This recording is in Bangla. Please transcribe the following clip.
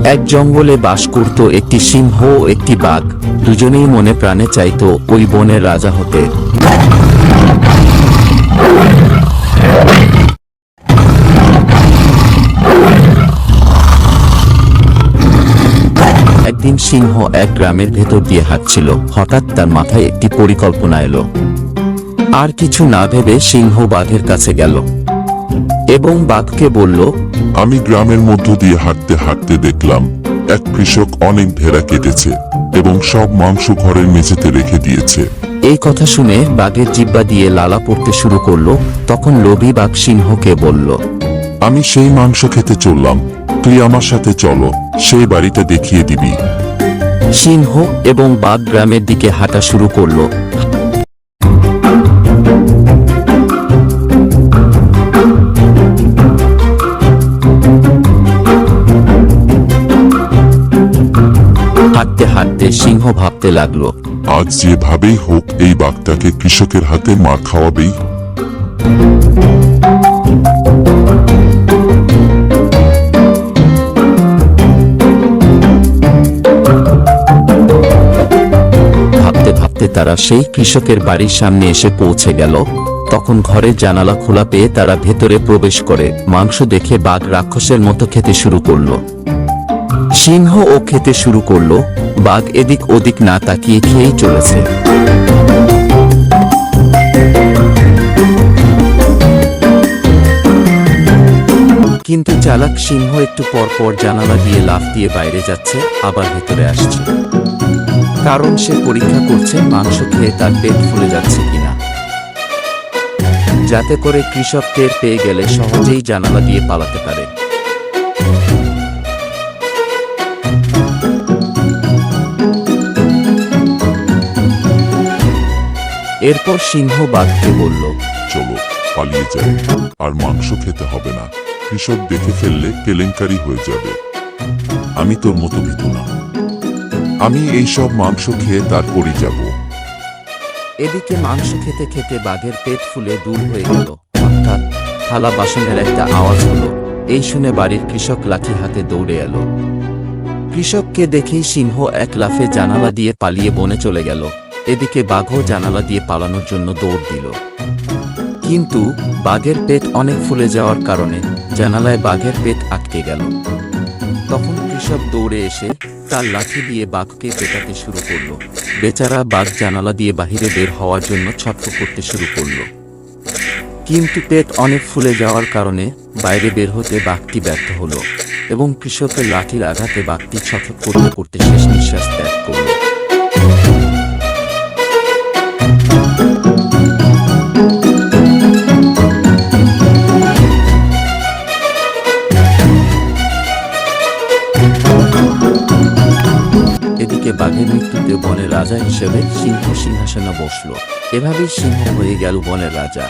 এক জঙ্গলে বাস করত একটি সিংহ ও একটি বাঘ। দুজনেই মনে প্রাণে চাইতো ওই বনের রাজা হতে। একদিন সিংহ এক গ্রামের ভেতর দিয়ে হাঁটছিল। হঠাৎ তার মাথায় একটি পরিকল্পনা এলো। আর কিছু না ভেবে সিংহ বাঘের কাছে গেল এবং বাঘকে বলল, আমি গ্রামের মধ্য দিয়ে হাঁটতে হাঁটতে দেখলাম এক কৃষক অনেক ভেড়া কেটেছে এবং সব মাংস ঘরের মেঝেতে রেখে দিয়েছে। এই কথা শুনে বাঘের জিহ্বা দিয়ে লালা পড়তে শুরু করলো। তখন লোভী বাঘ সিংহকে বলল, আমি সেই মাংস খেতে চললাম, তুই আমার সাথে চলো, সেই বাড়িটা দেখিয়ে দিবি। সিংহ এবং বাঘ গ্রামের দিকে হাঁটা শুরু করলো। হাঁটতে হাঁটতে সিংহ ভাবতে লাগলো, আজ যেভাবেই হোক এই বাঘটাকে কৃষকের হাতে মার খাওয়াবেই। ভাবতে ভাবতে তারা সেই কৃষকের বাড়ির সামনে এসে পৌঁছে গেল। তখন ঘরের জানালা খোলা পেয়ে তারা ভেতরে প্রবেশ করে মাংস দেখে বাঘ রাক্ষসের মতো খেতে শুরু করলো। সিংহ ও খেতে শুরু করলো। বাঘ এদিক ওদিক না তাকিয়ে খেয়েই চলেছে। কিন্তু চালাক সিংহ একটু পর পর জানালা দিয়ে লাফ দিয়ে বাইরে যাচ্ছে, আবার ভেতরে আসছে। কারণ সে পরীক্ষা করছে মাংস খেয়ে তার পেট ফুলে যাচ্ছে কিনা, যাতে করে কৃষক টের পেয়ে গেলে সহজেই জানালা দিয়ে পালাতে পারে। এরপর সিংহ বাঘকে বলল, চলো পালিয়ে যাই, আর মাংস খেতে হবে না, কৃষক দেখে ফেললে কেলেঙ্কারি হয়ে যাবে। আমি তোর মতো ভীতু না, আমি এইসব মাংস খেয়ে তারপরই যাব। এদিকে মাংস খেতে খেতে বাঘের পেট ফুলে দূর হয়ে গেল। হঠাৎ থালা বাসনের একটা আওয়াজ হলো। এই শুনে বাড়ির কৃষক লাঠি হাতে দৌড়ে এলো। কৃষককে দেখেই সিংহ এক লাফে জানালা দিয়ে পালিয়ে বনে চলে গেল। এদিকে বাঘও জানালা দিয়ে পালানোর জন্য দৌড় দিল। কিন্তু বাঘের পেট অনেক ফুলে যাওয়ার কারণে জানালায় বাঘের পেট আটকে গেল। তখন কৃষক দৌড়ে এসে তার লাঠি দিয়ে বাঘকে পেটাতে শুরু করলো। বেচারা বাঘ জানালা দিয়ে বাহিরে বের হওয়ার জন্য ছটফট করতে শুরু করলো। কিন্তু পেট অনেক ফুলে যাওয়ার কারণে বাইরে বের হতে বাঘটি ব্যর্থ হলো এবং কৃষকের লাঠির আঘাতে বাঘটি ছটফট করতে করতে শেষ নিঃশ্বাস ত্যাগ করল। এদিকে বাঘের মৃত্যুতে বনের রাজা হিসেবে সিংহ সিংহাসনে বসল। এভাবেই সিংহ হয়ে গেল বনের রাজা।